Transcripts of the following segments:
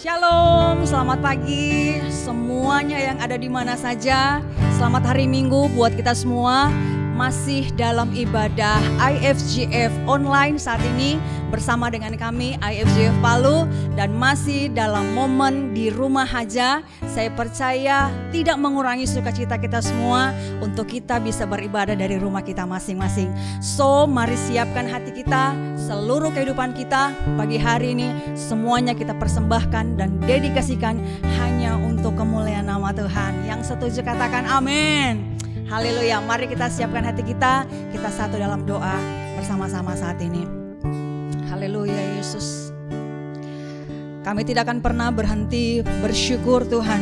Shalom, selamat pagi semuanya yang ada di mana saja. Selamat hari Minggu buat kita semua. Masih dalam ibadah IFGF online saat ini bersama dengan kami IFGF Palu dan masih dalam momen di rumah aja. Saya percaya tidak mengurangi sukacita kita semua untuk kita bisa beribadah dari rumah kita masing-masing. So mari siapkan hati kita, seluruh kehidupan kita pagi hari ini semuanya kita persembahkan dan dedikasikan hanya untuk kemuliaan nama Tuhan. Yang setuju katakan amin. Haleluya, mari kita siapkan hati kita satu dalam doa bersama-sama saat ini. Haleluya Yesus. Kami tidak akan pernah berhenti bersyukur Tuhan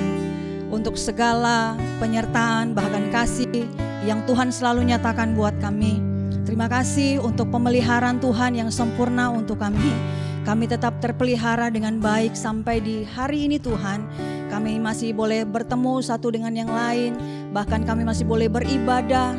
untuk segala penyertaan bahkan kasih yang Tuhan selalu nyatakan buat kami. Terima kasih untuk pemeliharaan Tuhan yang sempurna untuk kami. Kami tetap terpelihara dengan baik sampai di hari ini Tuhan. Kami masih boleh bertemu satu dengan yang lain, bahkan kami masih boleh beribadah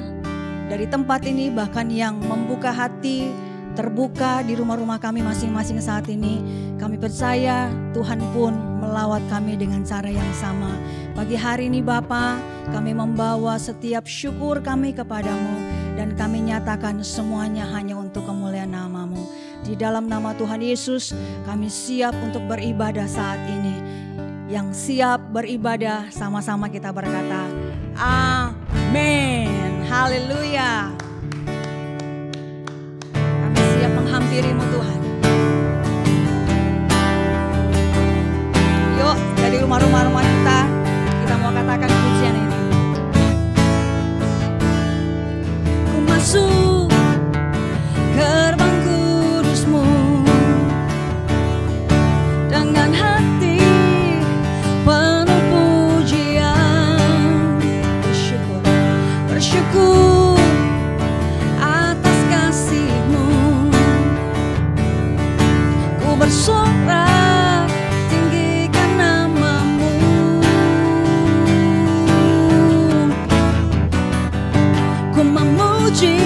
dari tempat ini, bahkan yang membuka hati, terbuka di rumah-rumah kami masing-masing saat ini. Kami percaya Tuhan pun melawat kami dengan cara yang sama. Pagi hari ini Bapa, kami membawa setiap syukur kami kepadamu dan kami nyatakan semuanya hanya untuk kemuliaan nama-Mu. Di dalam nama Tuhan Yesus, kami siap untuk beribadah saat ini. Yang siap beribadah sama-sama kita berkata amin. Haleluya. Kami siap menghampirimu Tuhan. Yuk dari rumah-rumah kita mau katakan pujian ini. Ku masuk gerbang kudus-Mu dengan hati penuh pujian, bersyukur atas kasih-Mu. Ku bersorak tinggikan nama-Mu. Ku memuji,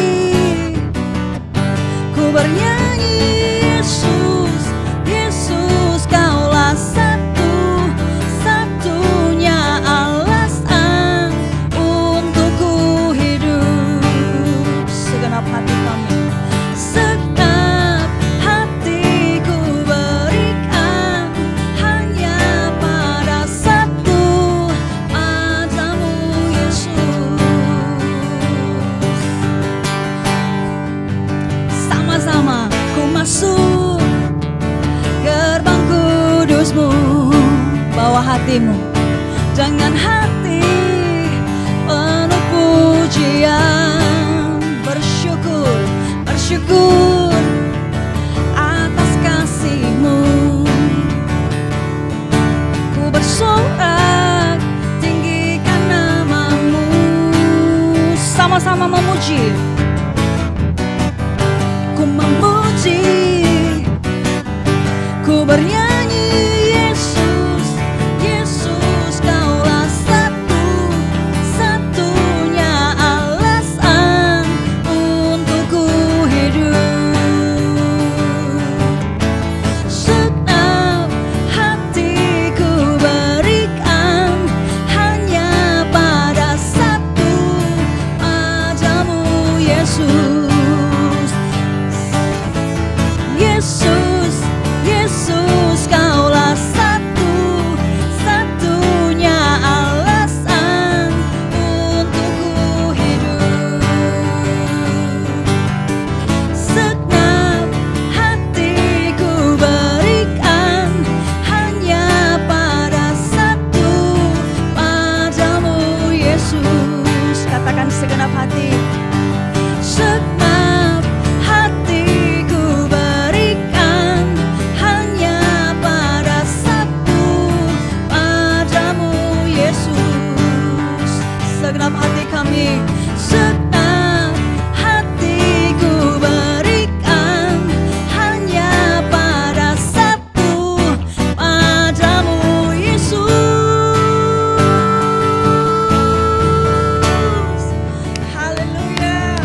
ku bernyanyi Yesus, Yesus Kaulah satu-satunya alasan untuk ku hidup. Segenap hati kami, segenap hatiku berikan hanya pada satu padamu Yesus. Sama-sama ku masuk gerbang kudus-Mu, bawa hatimu dengan hati penuh pujian, bersyukur atas kasih-Mu. Ku bersorak tinggikan nama-Mu. Sama-sama memuji. Ku memuji, ku bernyanyi Yesus, Yesus Kaulah satu-satunya alasan untuk ku hidup. Segenap hatiku berikan hanya pada satu padamu Yesus. Yesus, Yesus Kaulah satu-satunya alasan untuk ku hidup. Segenap hatiku berikan hanya pada satu padamu Yesus. Katakan segenap hati. Segenap hatiku berikan hanya pada satu padamu Yesus. Segenap hati kami, segenap hatiku berikan hanya pada satu padamu Yesus. Haleluya.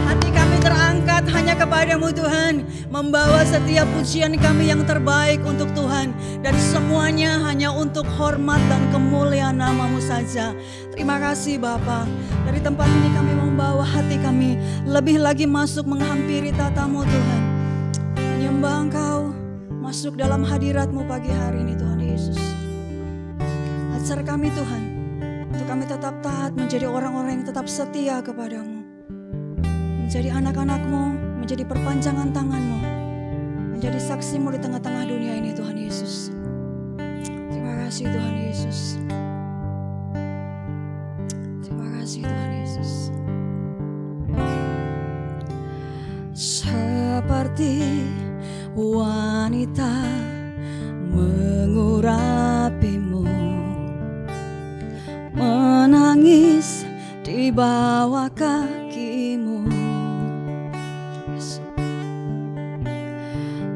Hati kami terangkat hanya kepadamu Tuhan, membawa setiap pujian kami yang terbaik untuk Tuhan. dan semuanya hanya untuk hormat dan kemuliaan nama-Mu saja. Terima kasih Bapa. Dari tempat ini kami membawa hati kami lebih lagi masuk menghampiri tata-Mu Tuhan. Menyembah Engkau, masuk dalam hadirat-Mu pagi hari ini Tuhan Yesus. Ajar kami Tuhan, untuk kami tetap taat menjadi orang-orang yang tetap setia kepada-Mu. Menjadi anak-anak-Mu, menjadi perpanjangan tangan-Mu, menjadi saksi-Mu di tengah-tengah dunia ini Tuhan Yesus. Terima kasih Tuhan Yesus. Terima kasih Tuhan Yesus. Seperti wanita mengurapi-Mu, menangis di bawah kaki-Mu.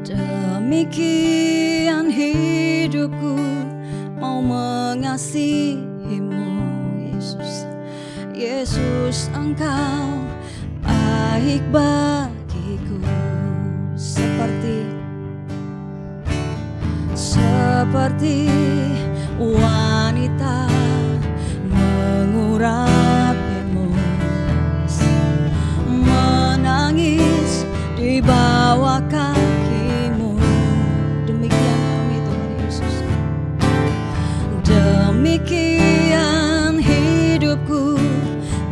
Demikian hidupku mau mengasihi-Mu Yesus. Yesus Engkau baik bagiku. Seperti wanita mengurapi-Mu, menangis di bawah kaki-Mu. Demikian kami Tuhan Yesus. Demikian hidupku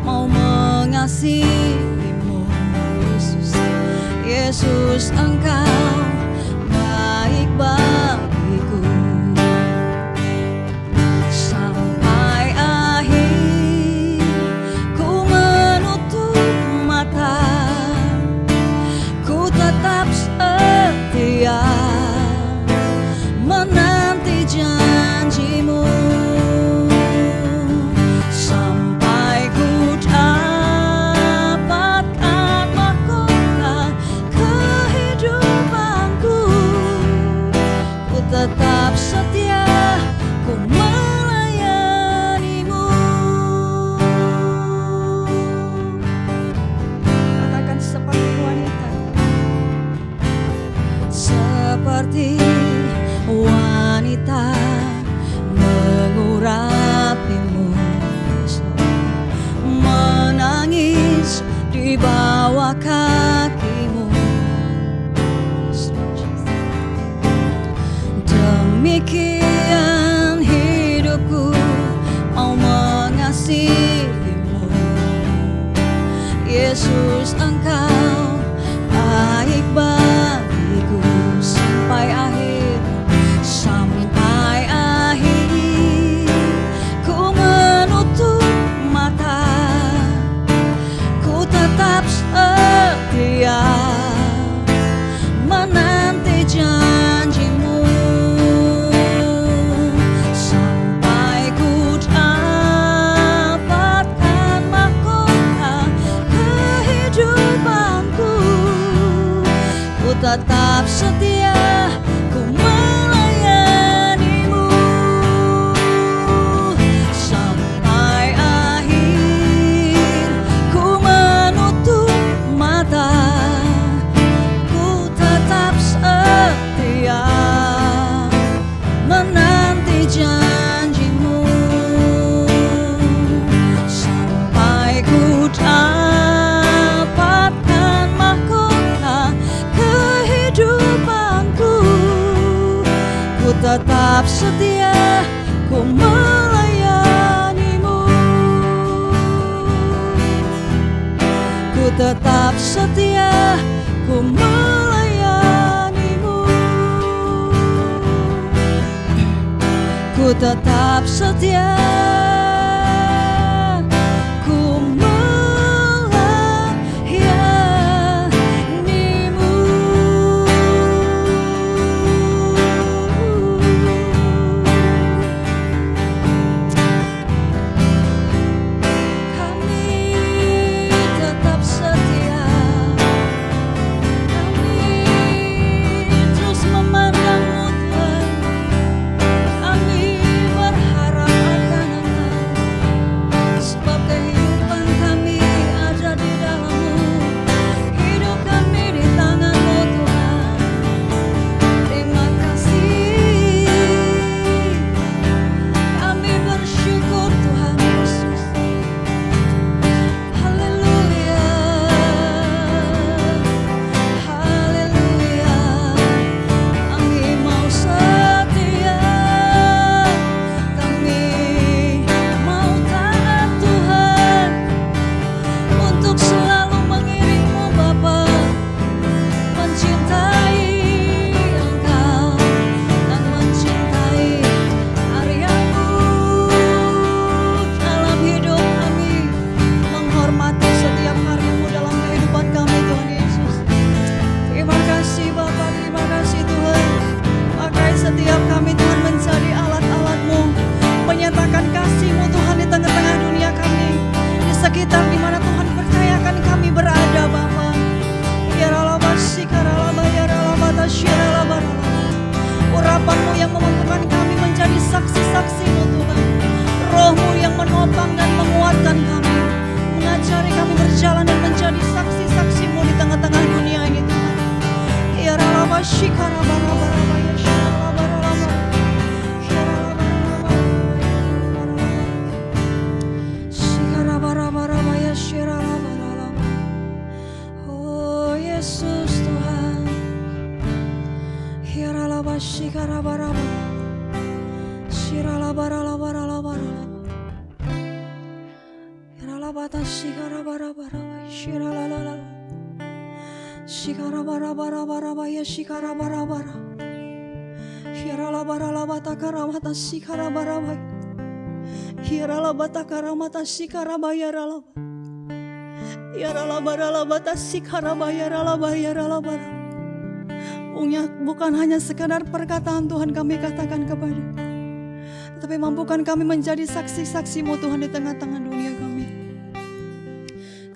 mau mengasihi-Mu Yesus. Yesus Engkau baik bagiku. Sampai akhir ku menutup mata, ku tetap setia menanti janji-Mu. Sampai ku dapatkan mahkota kehidupanku, ku tetap setia, ku melayani-Mu. Katakan seperti wanita, seperti wanita mengurapi-Mu, menangis di bawah kaki-Mu. Demikian hidupku mau mengasihi-Mu Yesus. Engkau baik bagiku. Sampai akhir ku menutup mata, ku tetap setia menanti janji-Mu. Sampai ku dapatkan mahkota kehidupanku, ku tetap setia, ku melayani-Mu. Sampai akhir ku menutup mata, ku tetap setia menanti janji-Mu. Sampai ku dapatkan mahkota kehidupanku, ku tetap setia, ku melayani-Mu. Ku tetap setia, ku melayani-Mu. Ku tetap setia, ku melayani-Mu. Kami tetap setia, kami terus memandang-Mu Tuhan. Kami berharap akan Bukan hanya sekadar perkataan Tuhan kami katakan kepada, tetapi mampukan kami menjadi saksi-saksi-Mu Tuhan di tengah-tengah dunia kami.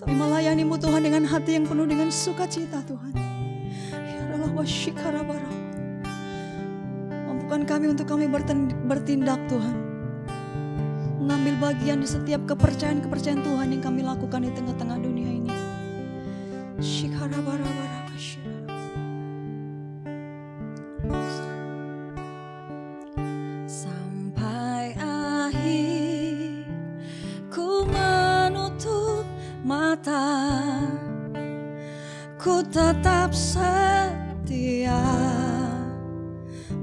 Kami melayani-Mu Tuhan dengan hati yang penuh dengan sukacita Tuhan. Mampukan kami untuk kami bertindak Tuhan, mengambil bagian di setiap kepercayaan-kepercayaan Tuhan yang kami lakukan di tengah-tengah dunia ini. Sampai akhir ku menutup mata, ku tetap setia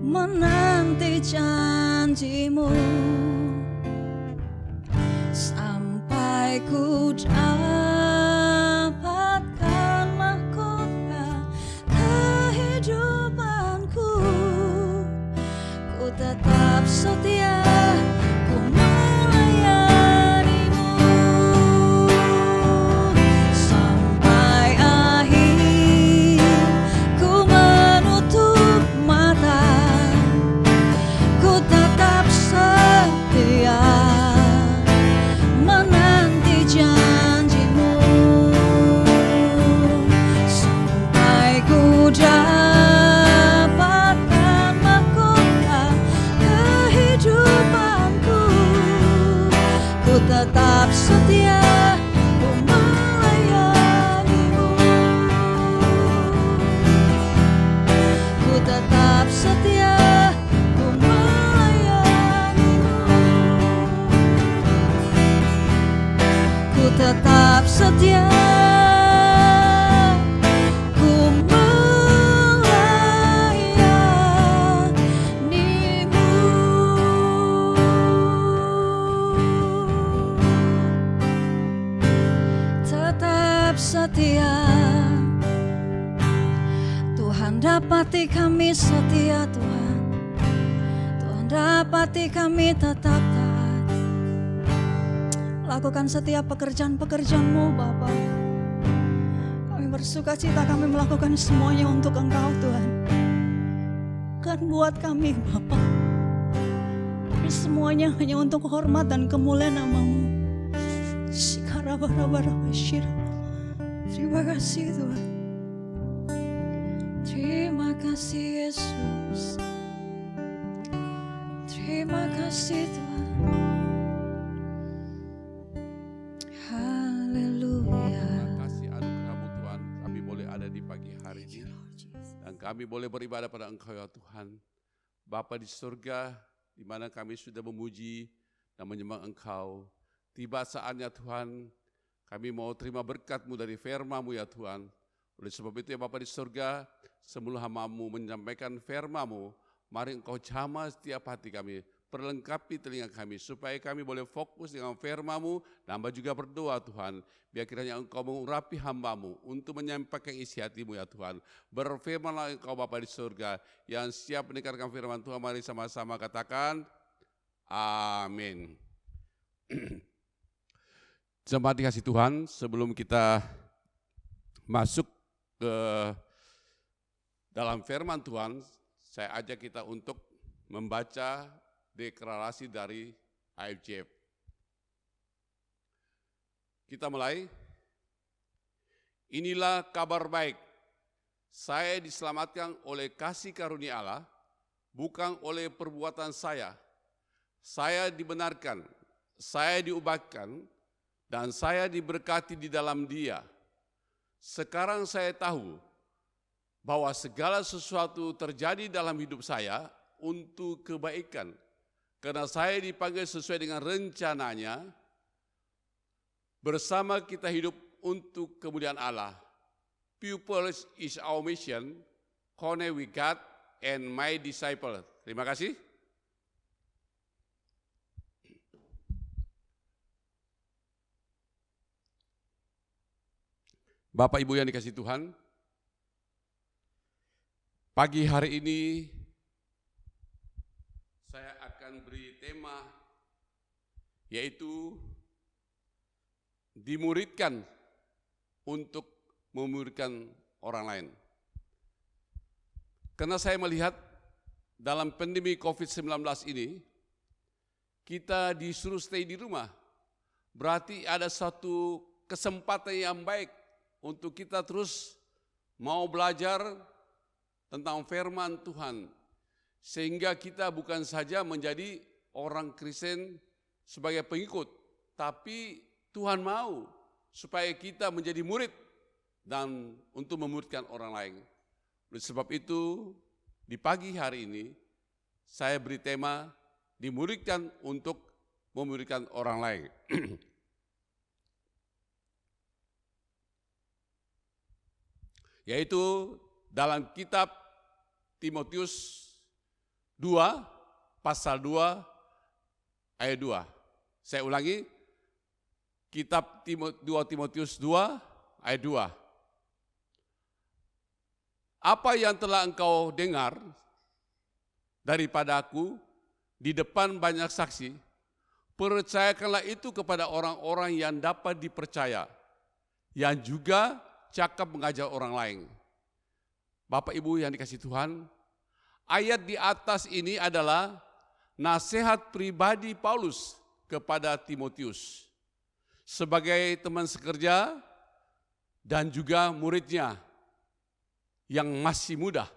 menanti janji-Mu, sampai ku dapatkan mahkota kehidupanku. Ku tetap setia, ku melayani-Mu sampai akhir. Ku menutup mata, ku tetap setia menanti janji-Mu, sampai ku dapatkan mahkota kehidupanku. Ku tetap setia, ku melayani-Mu. Ku tetap setia, ku melayani-Mu. Ku tetap setia, ku melayani-Mu. Tetap setia, Tuhan dapati kami setia Tuhan. Tuhan dapati kami tetap taat. Lakukan setiap pekerjaan-pekerjaan-Mu Bapa. Kami bersuka cita kami melakukan semuanya untuk Engkau Tuhan. Bukan buat kami Bapa, tapi semuanya hanya untuk hormat dan kemuliaan nama-Mu. Terima kasih Tuhan. Terima kasih Yesus. Terima kasih Tuhan. Haleluya. Terima kasih anugerah-Mu Tuhan, kami boleh ada di pagi hari ini. Dan kami boleh beribadah pada Engkau ya Tuhan. Bapa di surga, di mana kami sudah memuji dan menyembah Engkau. Tiba saatnya Tuhan, kami mau terima berkat-Mu dari firman-Mu ya Tuhan. Oleh sebab itu ya Bapa di surga, sebelum hamba-Mu menyampaikan firman-Mu, mari Engkau jamah setiap hati kami, perlengkapi telinga kami, supaya kami boleh fokus dengan firman-Mu, dan hamba juga berdoa Tuhan, biar kiranya Engkau mengurapi hamba-Mu untuk menyampaikan isi hati-Mu ya Tuhan. Berfirmanlah Engkau Bapa di surga, yang siap mendengarkan firman Tuhan, mari sama-sama katakan, amin. Jemaat dikasih Tuhan, sebelum kita masuk ke dalam firman Tuhan, saya ajak kita untuk membaca deklarasi dari IFGF. Kita mulai. Inilah kabar baik. Saya diselamatkan oleh kasih karunia Allah, bukan oleh perbuatan saya. Saya dibenarkan, saya diubahkan, dan saya diberkati di dalam Dia. Sekarang saya tahu bahwa segala sesuatu terjadi dalam hidup saya untuk kebaikan, karena saya dipanggil sesuai dengan rencananya. Bersama kita hidup untuk kemuliaan Allah. Purpose is our mission, connect with God and my disciple. Terima kasih. Bapak Ibu yang dikasihi Tuhan, pagi hari ini saya akan beri tema yaitu dimuridkan untuk memuridkan orang lain. Karena saya melihat dalam pandemi COVID-19 ini, kita disuruh stay di rumah. Berarti ada satu kesempatan yang baik untuk kita terus mau belajar tentang firman Tuhan. Sehingga kita bukan saja menjadi orang Kristen sebagai pengikut, tapi Tuhan mau supaya kita menjadi murid dan untuk memuridkan orang lain. Oleh sebab itu, di pagi hari ini saya beri tema dimuridkan untuk memuridkan orang lain. Yaitu dalam kitab Timotius 2 pasal 2 ayat 2. Saya ulangi, kitab 2 Timotius 2 ayat 2. Apa yang telah engkau dengar daripada aku di depan banyak saksi, percayakanlah itu kepada orang-orang yang dapat dipercaya, yang juga cakap mengajar orang lain. Bapak Ibu yang dikasihi Tuhan, ayat di atas ini adalah nasihat pribadi Paulus kepada Timotius sebagai teman sekerja dan juga muridnya yang masih muda.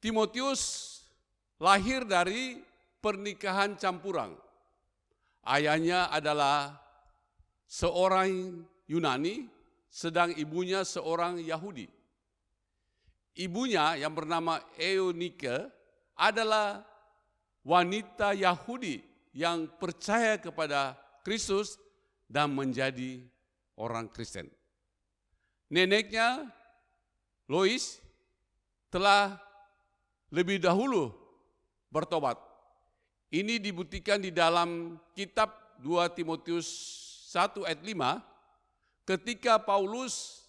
Timotius lahir dari pernikahan campuran. Ayahnya adalah seorang Yunani, sedang ibunya seorang Yahudi. Ibunya yang bernama Eunike adalah wanita Yahudi yang percaya kepada Kristus dan menjadi orang Kristen. Neneknya Lois telah lebih dahulu bertobat. Ini dibuktikan di dalam kitab 2 Timotius 1 ayat 5, ketika Paulus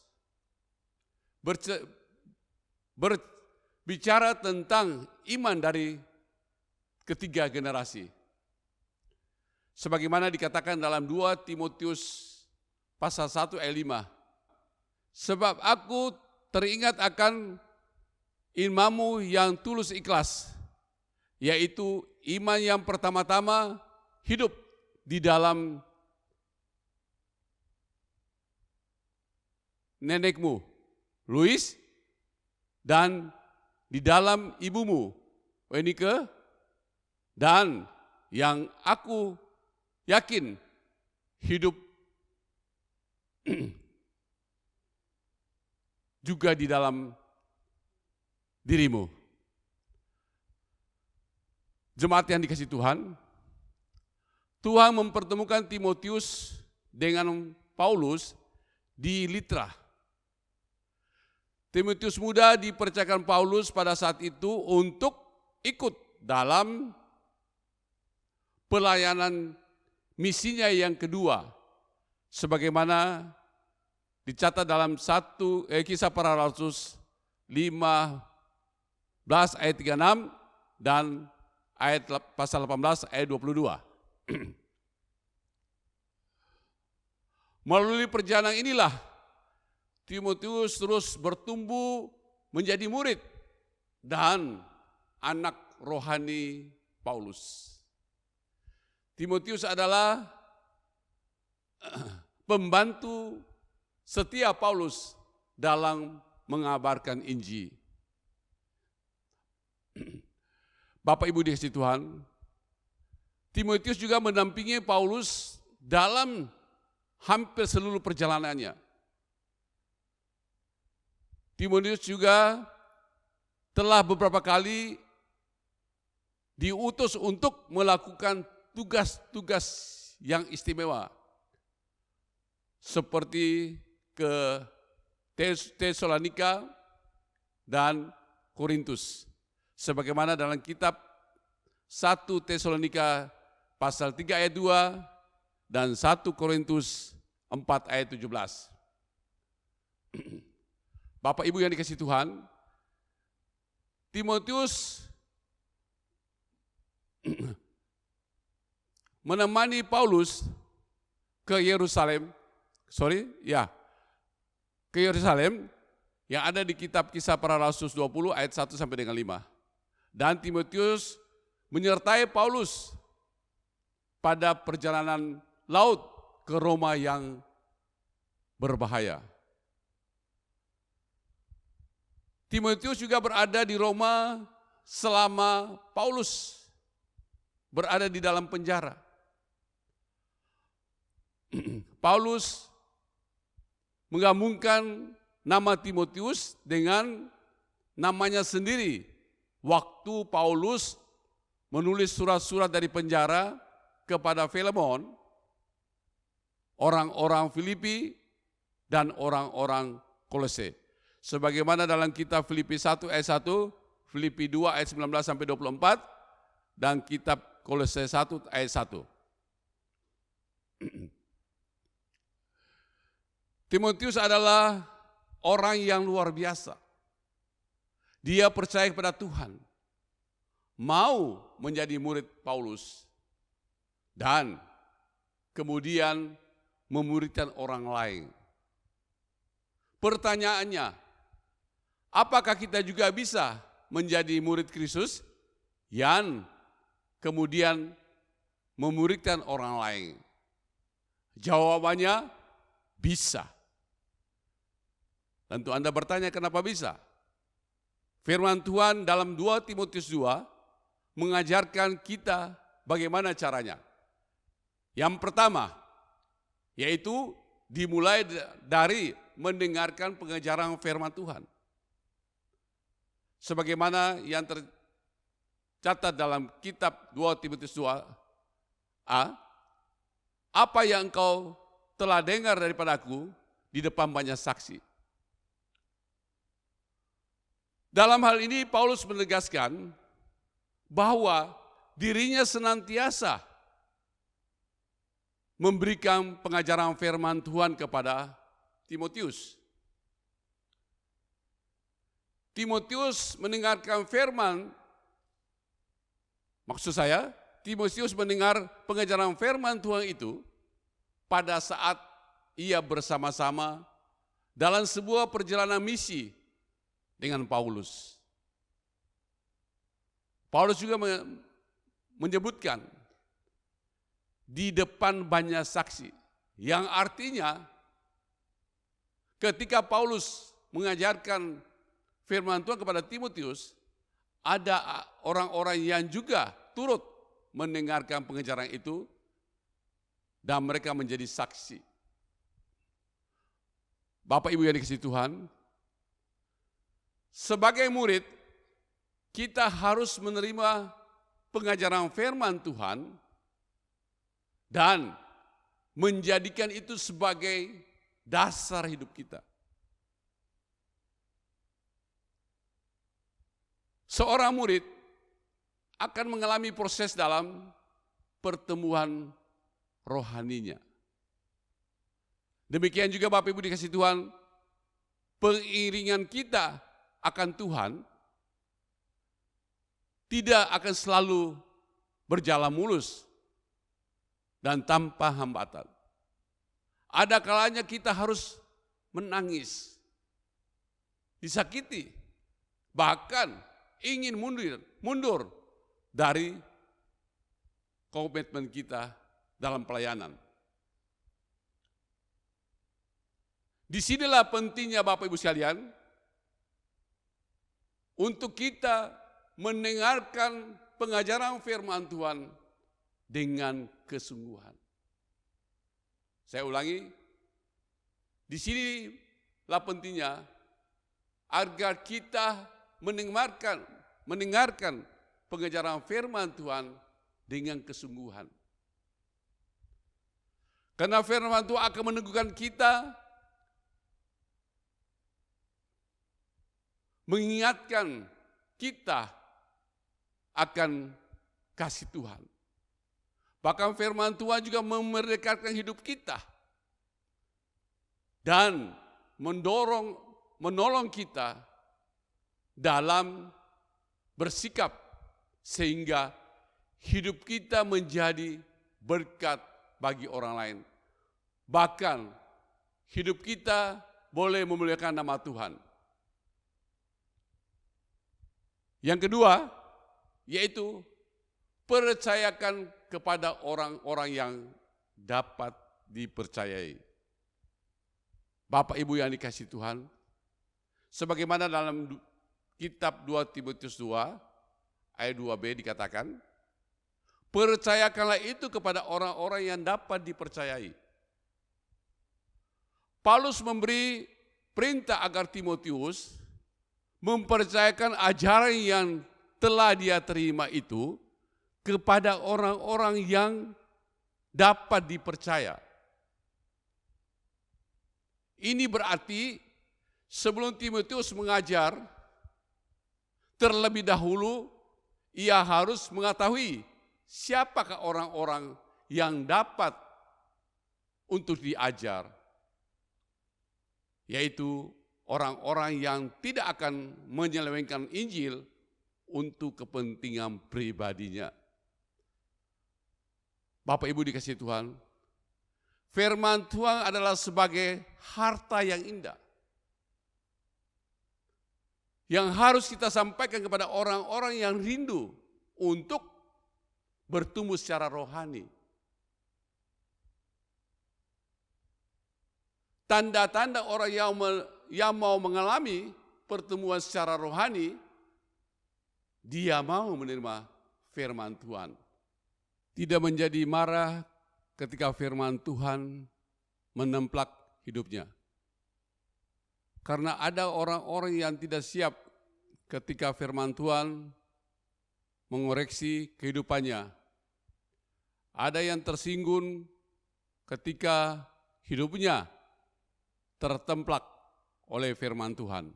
berbicara tentang iman dari ketiga generasi. Sebagaimana dikatakan dalam 2 Timotius pasal 1 ayat 5. Sebab aku teringat akan imanmu yang tulus ikhlas, yaitu iman yang pertama-tama hidup di dalam nenekmu, Louis, dan di dalam ibumu, Wenike, dan yang aku yakin hidup juga di dalam dirimu. Jemaat yang dikasihi Tuhan, Tuhan mempertemukan Timotius dengan Paulus di Litra. Timotius muda dipercayakan Paulus pada saat itu untuk ikut dalam pelayanan misinya yang kedua, sebagaimana dicatat dalam Kisah Para Rasul 15 ayat 36 dan pasal 18 ayat 22. Melalui perjalanan inilah Timotius terus bertumbuh menjadi murid dan anak rohani Paulus. Timotius adalah pembantu setia Paulus dalam mengabarkan Injil. Bapak Ibu dikasihi Tuhan, Timotius juga mendampingi Paulus dalam hampir seluruh perjalanannya. Timotius juga telah beberapa kali diutus untuk melakukan tugas-tugas yang istimewa, seperti ke Tesalonika dan Korintus. Sebagaimana dalam kitab 1 Tesalonika pasal 3 ayat 2 dan 1 Korintus 4 ayat 17. Bapak Ibu yang dikasihi Tuhan, Timotius menemani Paulus ke Yerusalem, ke Yerusalem yang ada di kitab Kisah Para Rasul 20 ayat 1 sampai dengan 5. Dan Timotius menyertai Paulus pada perjalanan laut ke Roma yang berbahaya. Timotius juga berada di Roma selama Paulus berada di dalam penjara. Paulus menggabungkan nama Timotius dengan namanya sendiri. Waktu Paulus menulis surat-surat dari penjara kepada Filemon, orang-orang Filipi, dan orang-orang Kolose. Sebagaimana dalam kitab Filipi 1 ayat 1, Filipi 2 ayat 19 sampai 24, dan kitab Kolose 1 ayat 1. Timotius adalah orang yang luar biasa. Dia percaya kepada Tuhan, mau menjadi murid Paulus, dan kemudian memuridkan orang lain. Pertanyaannya, apakah kita juga bisa menjadi murid Kristus yang kemudian memuridkan orang lain? Jawabannya bisa. Tentu Anda bertanya kenapa bisa? Firman Tuhan dalam 2 Timotius 2 mengajarkan kita bagaimana caranya. Yang pertama, yaitu dimulai dari mendengarkan pengajaran firman Tuhan. Sebagaimana yang tercatat dalam kitab 2 Timotius 2a, apa yang engkau telah dengar daripadaku di depan banyak saksi. Dalam hal ini Paulus menegaskan bahwa dirinya senantiasa memberikan pengajaran firman Tuhan kepada Timotius. Timotius mendengarkan firman, maksud saya, Timotius mendengar pengajaran firman Tuhan itu pada saat ia bersama-sama dalam sebuah perjalanan misi dengan Paulus. Paulus juga menyebutkan di depan banyak saksi, yang artinya ketika Paulus mengajarkan firman Tuhan kepada Timotius, ada orang-orang yang juga turut mendengarkan pengajaran itu dan mereka menjadi saksi. Bapak Ibu yang dikasihi Tuhan, sebagai murid kita harus menerima pengajaran firman Tuhan dan menjadikan itu sebagai dasar hidup kita. Seorang murid akan mengalami proses dalam pertumbuhan rohaninya. Demikian juga Bapak Ibu dikasihi Tuhan, pengiringan kita akan Tuhan tidak akan selalu berjalan mulus dan tanpa hambatan. Ada kalanya kita harus menangis, disakiti, bahkan ingin mundur dari komitmen kita dalam pelayanan. Disinilah pentingnya Bapak Ibu sekalian untuk kita mendengarkan pengajaran firman Tuhan dengan kesungguhan. Saya ulangi, disinilah pentingnya agar kita mendengarkan pengajaran firman Tuhan dengan kesungguhan. Karena firman Tuhan akan meneguhkan kita, mengingatkan kita akan kasih Tuhan. Bahkan firman Tuhan juga memerdekakan hidup kita. dan menolong kita dalam bersikap sehingga hidup kita menjadi berkat bagi orang lain. Bahkan hidup kita boleh memuliakan nama Tuhan. Yang kedua, yaitu percayakan kepada orang-orang yang dapat dipercayai. Bapak Ibu yang dikasihi Tuhan, sebagaimana dalam kitab 2 Timotius 2 ayat 2b dikatakan, percayakanlah itu kepada orang-orang yang dapat dipercayai. Paulus memberi perintah agar Timotius mempercayakan ajaran yang telah dia terima itu kepada orang-orang yang dapat dipercaya. Ini berarti sebelum Timotius mengajar, terlebih dahulu ia harus mengetahui siapakah orang-orang yang dapat untuk diajar, yaitu orang-orang yang tidak akan menyelewengkan Injil untuk kepentingan pribadinya. Bapak Ibu dikasihi Tuhan, firman Tuhan adalah sebagai harta yang indah yang harus kita sampaikan kepada orang-orang yang rindu untuk bertumbuh secara rohani. Tanda-tanda orang yang mau mengalami pertemuan secara rohani, dia mau menerima firman Tuhan. Tidak menjadi marah ketika firman Tuhan menemplak hidupnya. Karena ada orang-orang yang tidak siap ketika firman Tuhan mengoreksi kehidupannya. Ada yang tersinggung ketika hidupnya tertemplak oleh firman Tuhan.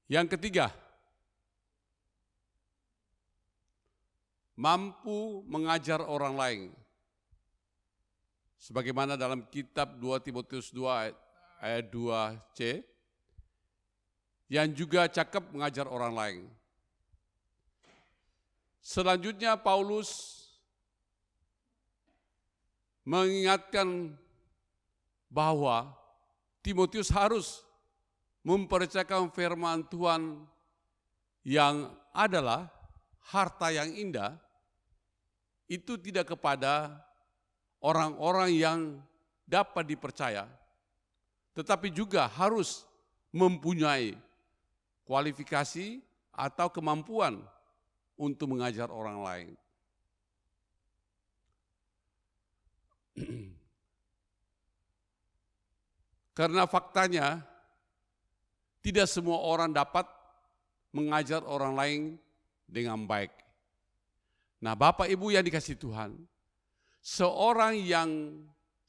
Yang ketiga, mampu mengajar orang lain. Sebagaimana dalam kitab 2 Timotius 2 ayat 2c, yang juga cakap mengajar orang lain. Selanjutnya Paulus mengingatkan bahwa Timotius harus mempercayakan firman Tuhan yang adalah harta yang indah, itu tidak kepada orang-orang yang dapat dipercaya, tetapi juga harus mempunyai kualifikasi atau kemampuan untuk mengajar orang lain. Karena faktanya tidak semua orang dapat mengajar orang lain dengan baik. Nah, Bapak Ibu yang dikasihi Tuhan, seorang yang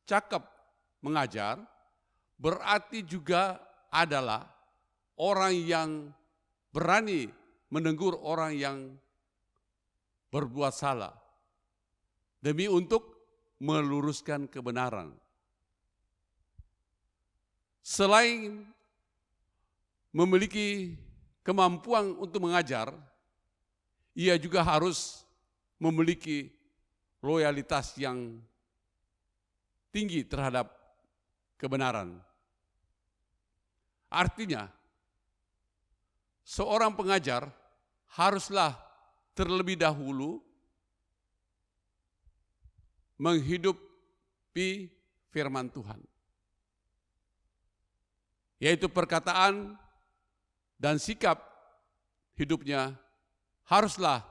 cakap mengajar berarti juga adalah orang yang berani menegur orang yang berbuat salah demi untuk meluruskan kebenaran. Selain memiliki kemampuan untuk mengajar, ia juga harus memiliki loyalitas yang tinggi terhadap kebenaran. Artinya, seorang pengajar haruslah terlebih dahulu menghidupi firman Tuhan, yaitu perkataan dan sikap hidupnya haruslah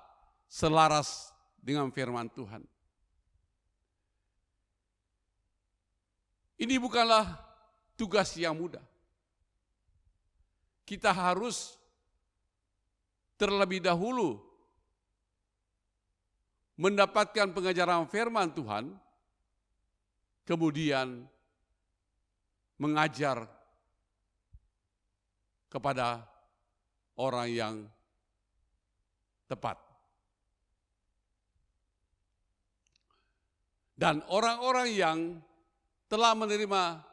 selaras dengan firman Tuhan. Ini bukanlah tugas yang mudah. Kita harus terlebih dahulu mendapatkan pengajaran firman Tuhan, kemudian mengajar kepada orang yang tepat. Dan orang-orang yang telah menerima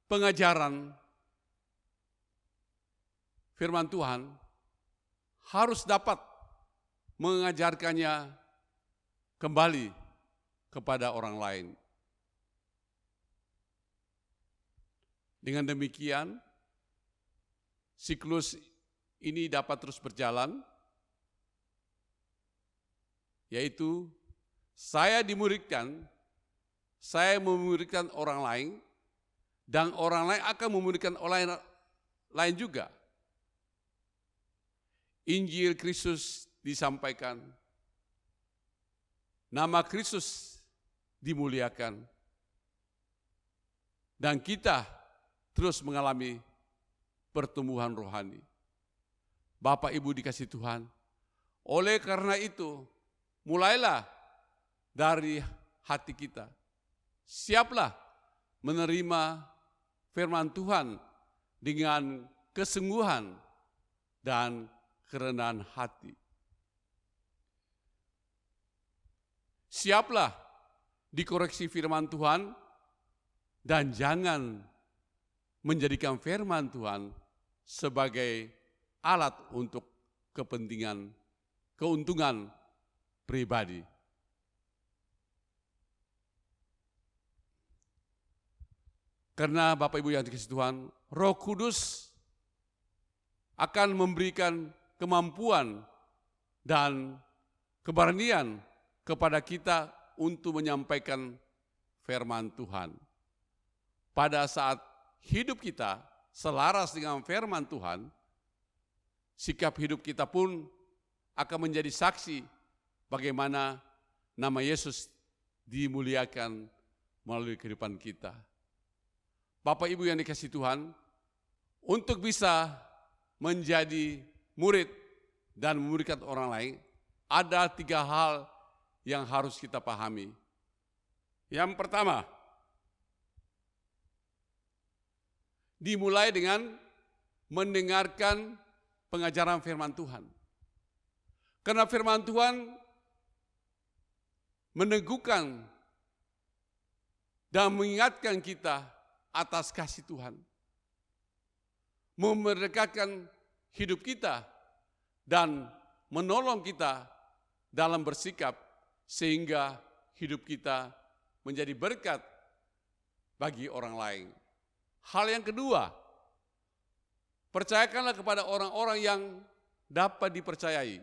pengajaran firman Tuhan harus dapat mengajarkannya kembali kepada orang lain. Dengan demikian, siklus ini dapat terus berjalan, yaitu saya dimuridkan, saya memuridkan orang lain, dan orang lain akan memuridkan orang lain juga. Injil Kristus disampaikan, nama Kristus dimuliakan, dan kita terus mengalami pertumbuhan rohani. Bapak Ibu dikasih Tuhan, oleh karena itu, mulailah dari hati kita. Siaplah menerima firman Tuhan dengan kesungguhan dan kerendahan hati. Siaplah dikoreksi firman Tuhan dan jangan menjadikan firman Tuhan sebagai alat untuk keuntungan pribadi. Karena Bapak Ibu yang dikasihi Tuhan, Roh Kudus akan memberikan kemampuan dan keberanian kepada kita untuk menyampaikan firman Tuhan. Pada saat hidup kita selaras dengan firman Tuhan, sikap hidup kita pun akan menjadi saksi bagaimana nama Yesus dimuliakan melalui kehidupan kita. Bapak Ibu yang dikasihi Tuhan, untuk bisa menjadi murid dan memuridkan orang lain, ada 3 hal yang harus kita pahami. Yang pertama, dimulai dengan mendengarkan pengajaran firman Tuhan. Karena firman Tuhan meneguhkan dan mengingatkan kita atas kasih Tuhan, memerdekakan hidup kita dan menolong kita dalam bersikap sehingga hidup kita menjadi berkat bagi orang lain. Hal yang kedua, percayakanlah kepada orang-orang yang dapat dipercayai.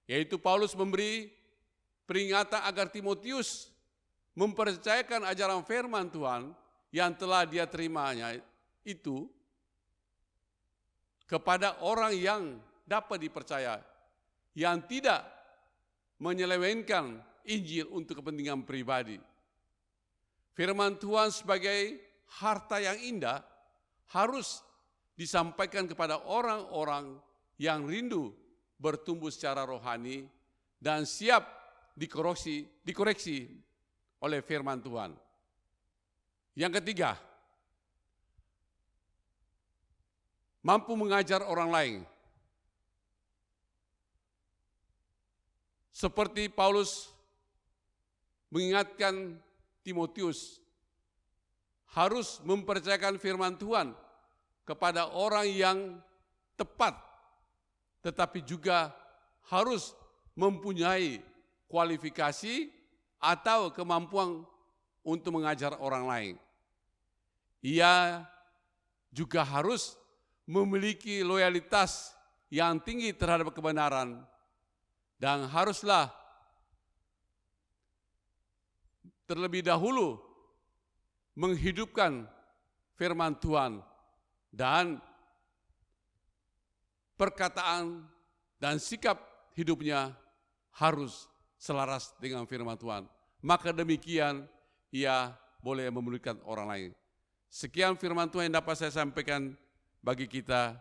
Yaitu Paulus memberi peringatan agar Timotius mempercayakan ajaran firman Tuhan yang telah dia terimanya itu kepada orang yang dapat dipercaya, yang tidak menyelewengkan Injil untuk kepentingan pribadi. Firman Tuhan sebagai harta yang indah harus disampaikan kepada orang-orang yang rindu bertumbuh secara rohani dan siap dikoreksi oleh firman Tuhan. Yang ketiga, mampu mengajar orang lain. Seperti Paulus mengingatkan Timotius, harus mempercayakan firman Tuhan kepada orang yang tepat, tetapi juga harus mempunyai kualifikasi atau kemampuan untuk mengajar orang lain. Ia juga harus memiliki loyalitas yang tinggi terhadap kebenaran dan haruslah terlebih dahulu menghidupkan firman Tuhan dan perkataan dan sikap hidupnya harus selaras dengan firman Tuhan. Maka demikian ia boleh memuliakan orang lain. Sekian firman Tuhan yang dapat saya sampaikan bagi kita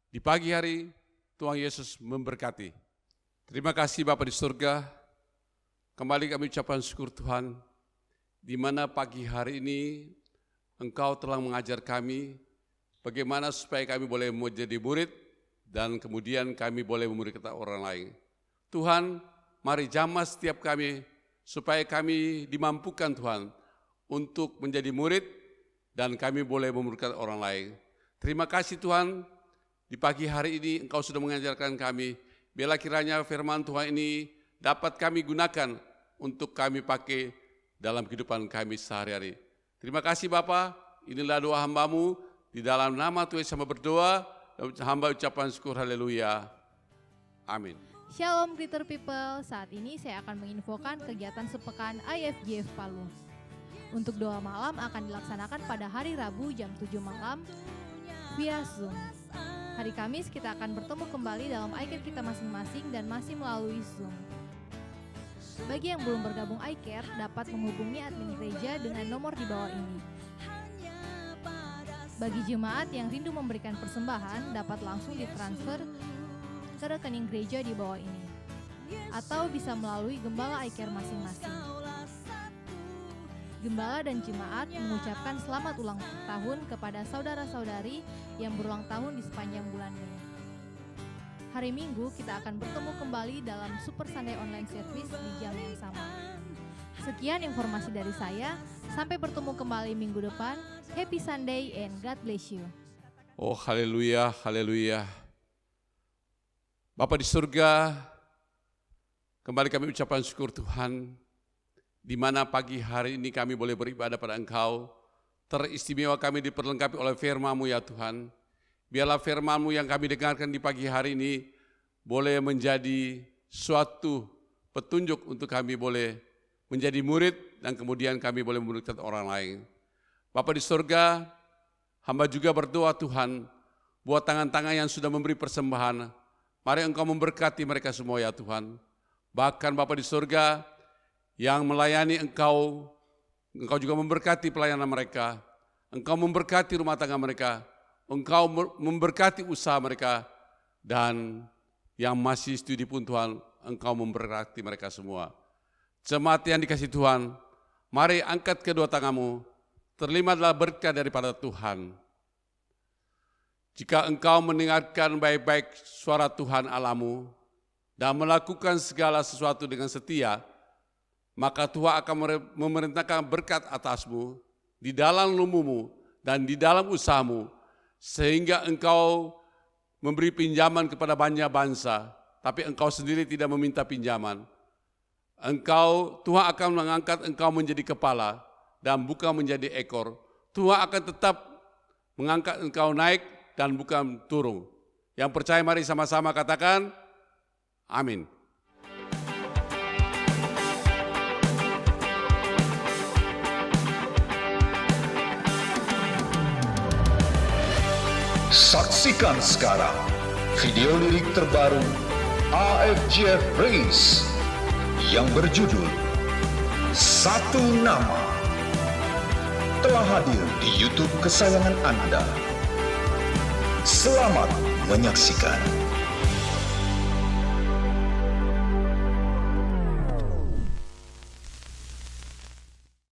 di pagi hari. Tuhan Yesus memberkati. Terima kasih Bapa di surga. Kembali kami ucapkan syukur Tuhan, di mana pagi hari ini Engkau telah mengajar kami bagaimana supaya kami boleh menjadi murid dan kemudian kami boleh memuridkan orang lain. Tuhan, mari jamah setiap kami supaya kami dimampukan Tuhan untuk menjadi murid dan kami boleh memuridkan orang lain. Terima kasih Tuhan, di pagi hari ini Engkau sudah mengajarkan kami. Biarlah kiranya firman Tuhan ini dapat kami gunakan untuk kami pakai dalam kehidupan kami sehari-hari. Terima kasih Bapa, inilah doa hamba-Mu, di dalam nama Tuhan Yesus hamba berdoa, dan hamba ucapan syukur, haleluya. Amin. Shalom Greater People, saat ini saya akan menginfokan kegiatan sepekan IFGF Palu. Untuk doa malam akan dilaksanakan pada hari Rabu jam 7 malam via Zoom. Hari Kamis kita akan bertemu kembali dalam iCare kita masing-masing dan masih melalui Zoom. Bagi yang belum bergabung iCare, dapat menghubungi admin gereja dengan nomor di bawah ini. Bagi jemaat yang rindu memberikan persembahan, dapat langsung ditransfer ke rekening gereja di bawah ini. Atau bisa melalui gembala iCare masing-masing. Gembala dan jemaat mengucapkan selamat ulang tahun kepada saudara-saudari yang berulang tahun di sepanjang bulan Mei. Hari Minggu kita akan bertemu kembali dalam Super Sunday Online Service di jam yang sama. Sekian informasi dari saya, sampai bertemu kembali minggu depan. Happy Sunday and God bless you. Oh haleluya, haleluya. Bapa di surga, kembali kami ucapkan syukur Tuhan, di mana pagi hari ini kami boleh beribadah pada Engkau. Teristimewa kami diperlengkapi oleh firman-Mu ya Tuhan. Biarlah firman-Mu yang kami dengarkan di pagi hari ini boleh menjadi suatu petunjuk untuk kami boleh menjadi murid dan kemudian kami boleh memuridkan orang lain. Bapa di surga, hamba juga berdoa Tuhan, buat tangan-tangan yang sudah memberi persembahan, mari Engkau memberkati mereka semua ya Tuhan. Bahkan Bapa di surga, yang melayani Engkau juga memberkati pelayanan mereka, Engkau memberkati rumah tangga mereka, Engkau memberkati usaha mereka, dan yang masih studi pun Tuhan, Engkau memberkati mereka semua. Jemaat yang dikasihi Tuhan, mari angkat kedua tanganmu, terlimatlah berkat daripada Tuhan. Jika engkau mendengarkan baik-baik suara Tuhan Allahmu dan melakukan segala sesuatu dengan setia, maka Tuhan akan memerintahkan berkat atasmu di dalam lumbumu dan di dalam usahamu, sehingga engkau memberi pinjaman kepada banyak bangsa, tapi engkau sendiri tidak meminta pinjaman. Tuhan akan mengangkat engkau menjadi kepala dan bukan menjadi ekor. Tuhan akan tetap mengangkat engkau naik dan bukan turun. Yang percaya mari sama-sama katakan, amin. Saksikan sekarang video lirik terbaru IFGF Praise yang berjudul Satu Nama, telah hadir di YouTube kesayangan Anda. Selamat menyaksikan.